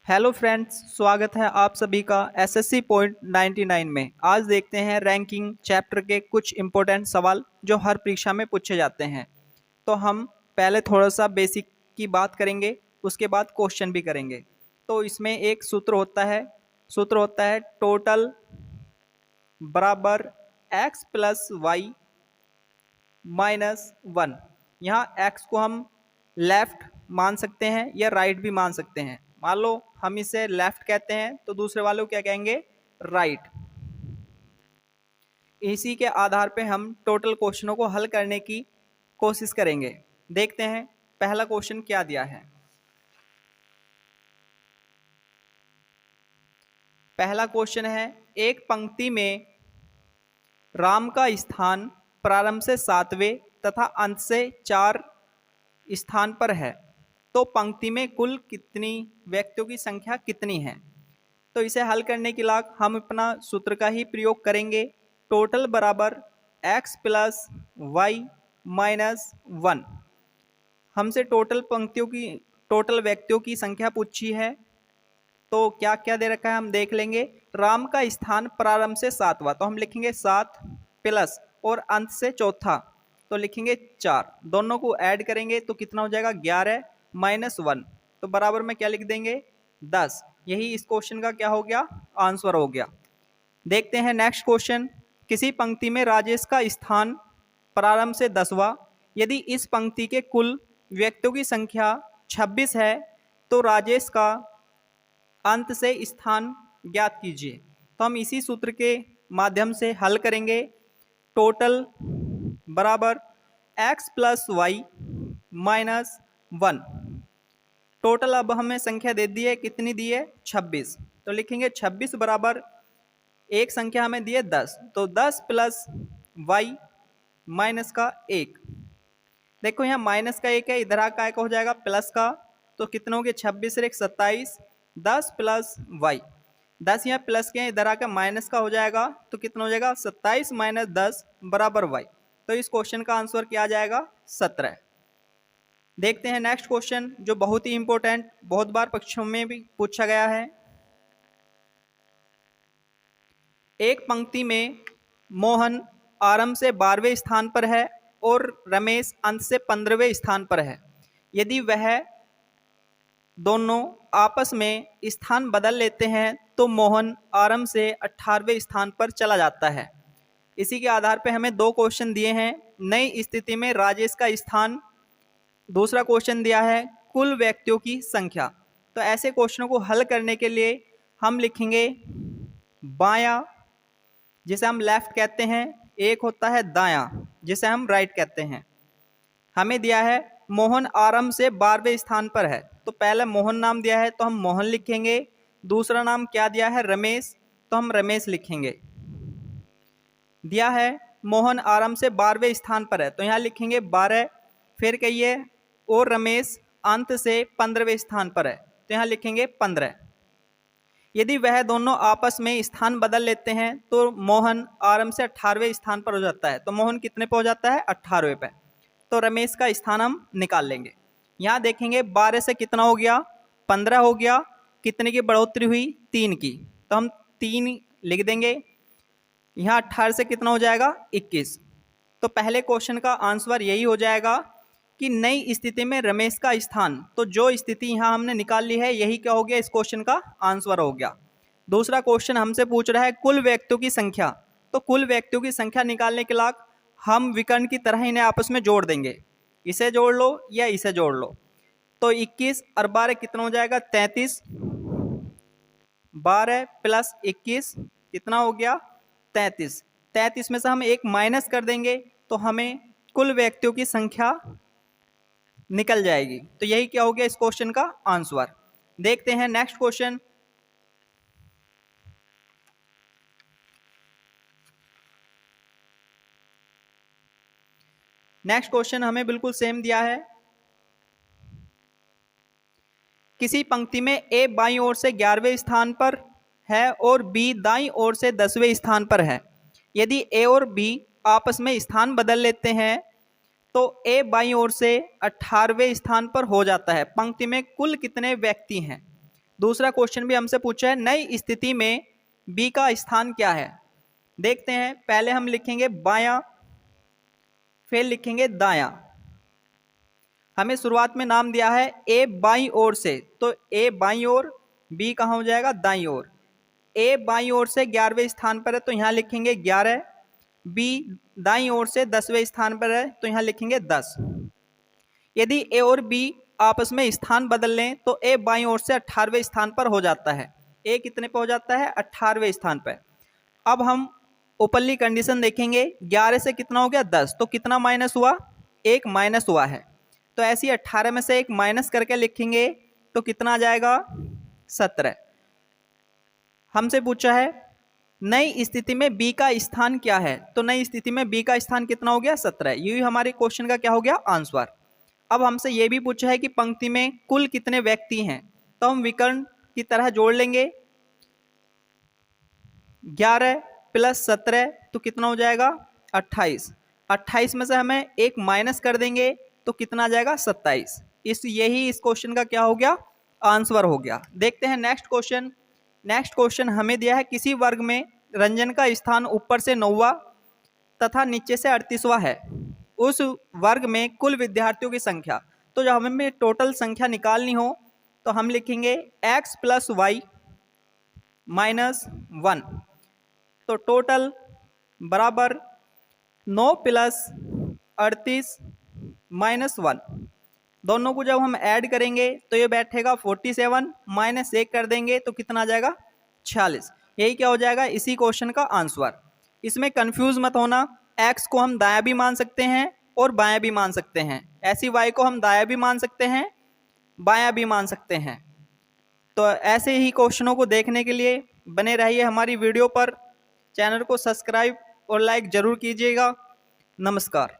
Hello friends, स्वागत है आप सभी का एसएससी पॉइंट 99 में। आज देखते हैं रैंकिंग चैप्टर के कुछ इंपॉर्टेंट सवाल जो हर परीक्षा में पूछे जाते हैं। तो हम पहले थोड़ा सा बेसिक की बात करेंगे, उसके बाद क्वेश्चन भी करेंगे। तो इसमें एक सूत्र होता है टोटल बराबर x प्लस वाई माइनस 1। यहाँ x को हम लेफ्ट मान सकते हैं या राइट भी मान सकते हैं। मान लो हम इसे लेफ्ट कहते हैं तो दूसरे वालों को क्या कहेंगे, राइट। इसी के आधार पे हम टोटल क्वेश्चनों को हल करने की कोशिश करेंगे। देखते हैं पहला क्वेश्चन क्या दिया है। पहला क्वेश्चन है, एक पंक्ति में राम का स्थान प्रारंभ से 7वें तथा अंत से 4 स्थान पर है, तो पंक्ति में कुल कितनी व्यक्तियों की संख्या कितनी है। तो इसे हल करने के लिए हम अपना सूत्र का ही प्रयोग करेंगे। टोटल बराबर x प्लस वाई माइनस 1। हमसे टोटल व्यक्तियों की संख्या पूछी है, तो क्या क्या दे रखा है हम देख लेंगे। राम का स्थान प्रारंभ से 7वां, तो हम लिखेंगे 7 प्लस और अंत से चौथा, तो लिखेंगे 4। दोनों को ऐड करेंगे तो कितना हो जाएगा, 11 माइनस 1, तो बराबर में क्या लिख देंगे, 10। यही इस क्वेश्चन का क्या हो गया, आंसर हो गया। देखते हैं नेक्स्ट क्वेश्चन। किसी पंक्ति में राजेश का स्थान प्रारंभ से 10वां, यदि इस पंक्ति के कुल व्यक्तियों की संख्या 26 है तो राजेश का अंत से स्थान ज्ञात कीजिए। तो हम इसी सूत्र के माध्यम से हल करेंगे। टोटल बराबर x plus y minus 1। Total अब हमें संख्या दे दी है, कितनी दी है, 26, तो लिखेंगे 26 बराबर एक संख्या हमें दी है 10, तो 10 प्लस वाई माइनस का 1। देखो यहाँ माइनस का 1 है, इधर आका हो जाएगा प्लस का, तो कितने हो गए, 26 और 1 27, 10 प्लस वाई। 10 यहाँ प्लस के हैं, इधर आकर माइनस का हो जाएगा, तो कितना हो जाएगा, 27 माइनस 10 बराबर वाई। तो इस क्वेश्चन का आंसर क्या आ जाएगा, 17। देखते हैं नेक्स्ट क्वेश्चन जो बहुत ही इंपॉर्टेंट, बहुत बार परीक्षाओं में भी पूछा गया है। एक पंक्ति में मोहन आरंभ से 12वें स्थान पर है और रमेश अंत से 15वें स्थान पर है। यदि वह दोनों आपस में स्थान बदल लेते हैं तो मोहन आरंभ से 18वें स्थान पर चला जाता है। इसी के आधार पर हमें दो क्वेश्चन दिए हैं। नई स्थिति में राजेश का स्थान, दूसरा क्वेश्चन दिया है कुल व्यक्तियों की संख्या। तो ऐसे क्वेश्चनों को हल करने के लिए हम लिखेंगे बायां, जिसे हम लेफ्ट कहते हैं, एक होता है दायां, जिसे हम राइट कहते हैं। हमें दिया है मोहन आरंभ से 12वें स्थान पर है, तो पहले मोहन नाम दिया है तो हम मोहन लिखेंगे। दूसरा नाम क्या दिया है, रमेश, तो हम रमेश लिखेंगे। दिया है मोहन आरंभ से 12वें स्थान पर है, तो यहाँ लिखेंगे 12। फिर कहिए और रमेश अंत से 15वें स्थान पर है, तो यहाँ लिखेंगे 15। यदि वह दोनों आपस में स्थान बदल लेते हैं तो मोहन आरंभ से 18वें स्थान पर हो जाता है। तो मोहन कितने पे हो जाता है, 18वें पे, तो रमेश का स्थान हम निकाल लेंगे। यहाँ देखेंगे 12 से कितना हो गया, 15 हो गया। कितने की बढ़ोतरी हुई, 3 की, तो हम 3 लिख देंगे। यहाँ 18 से कितना हो जाएगा, 21। तो पहले क्वेश्चन का आंसर यही हो जाएगा कि नई स्थिति में रमेश का स्थान, तो जो स्थिति यहाँ हमने निकाल ली है यही क्या हो गया, इस क्वेश्चन का आंसर हो गया। दूसरा क्वेश्चन हमसे पूछ रहा है कुल व्यक्तियों की संख्या। तो कुल व्यक्तियों की संख्या निकालने के लिए हम विकर्ण की तरह इन्हें आपस में जोड़ देंगे। इसे जोड़ लो या इसे जोड़ लो, तो 21 और 12 कितना हो जाएगा, 33। 12 प्लस 21 कितना हो गया, 33। 33 में से हम एक माइनस कर देंगे तो हमें कुल व्यक्तियों की संख्या निकल जाएगी। तो यही क्या हो गया इस क्वेश्चन का आंसर। देखते हैं नेक्स्ट क्वेश्चन। नेक्स्ट क्वेश्चन हमें बिल्कुल सेम दिया है। किसी पंक्ति में ए बाईं ओर से 11वें स्थान पर है और बी दाईं ओर से 10वें स्थान पर है। यदि ए और बी आपस में स्थान बदल लेते हैं तो ए बाईं ओर से 18वें स्थान पर हो जाता है। पंक्ति में कुल कितने व्यक्ति हैं। दूसरा क्वेश्चन भी हमसे पूछा है, नई स्थिति में बी का स्थान क्या है। देखते हैं, पहले हम लिखेंगे बायां, फिर लिखेंगे दायां। हमें शुरुआत में नाम दिया है ए बाईं ओर से, तो ए बाईं ओर, बी कहाँ हो जाएगा, दाईं ओर। ए बाईं ओर से 11वें स्थान पर है तो यहाँ लिखेंगे 11। बी दाईं ओर से 10वें स्थान पर है तो यहाँ लिखेंगे 10। यदि ए और बी आपस में स्थान बदल लें तो ए बाईं ओर से 18वें स्थान पर हो जाता है। ए कितने पे हो जाता है, 18वें स्थान पर। अब हम ऊपरली कंडीशन देखेंगे, 11 से कितना हो गया, 10, तो कितना माइनस हुआ, 1 माइनस हुआ है। तो ऐसी 18 में से 1 माइनस करके लिखेंगे तो कितना आ जाएगा, 17। हमसे पूछा है नई स्थिति में बी का स्थान क्या है, तो नई स्थिति में बी का स्थान कितना हो गया, 17। यही हमारे क्वेश्चन का क्या हो गया, आंसर। अब हमसे ये भी पूछा है कि पंक्ति में कुल कितने व्यक्ति हैं, तो हम विकर्ण की तरह जोड़ लेंगे। 11 प्लस 17 तो कितना हो जाएगा, 28। 28 में से हमें 1 माइनस कर देंगे तो कितना आ जाएगा, 27। यही इस क्वेश्चन का क्या हो गया, आंसर हो गया। देखते हैं नेक्स्ट क्वेश्चन। नेक्स्ट क्वेश्चन हमें दिया है, किसी वर्ग में रंजन का स्थान ऊपर से 9वां तथा नीचे से 38वां है, उस वर्ग में कुल विद्यार्थियों की संख्या। तो जब हमें टोटल संख्या निकालनी हो तो हम लिखेंगे x प्लस वाई माइनस 1, तो टोटल बराबर 9 प्लस 38 माइनस 1। दोनों को जब हम ऐड करेंगे तो ये बैठेगा 47, माइनस 1 कर देंगे तो कितना आ जाएगा, 46। यही क्या हो जाएगा, इसी क्वेश्चन का आंसर। इसमें कंफ्यूज मत होना, x को हम दायां भी मान सकते हैं और बायां भी मान सकते हैं, ऐसी y को हम दायां भी मान सकते हैं, बायां भी मान सकते हैं। तो ऐसे ही क्वेश्चनों को देखने के लिए बने रहिए हमारी वीडियो पर। चैनल को सब्सक्राइब और लाइक ज़रूर कीजिएगा। नमस्कार।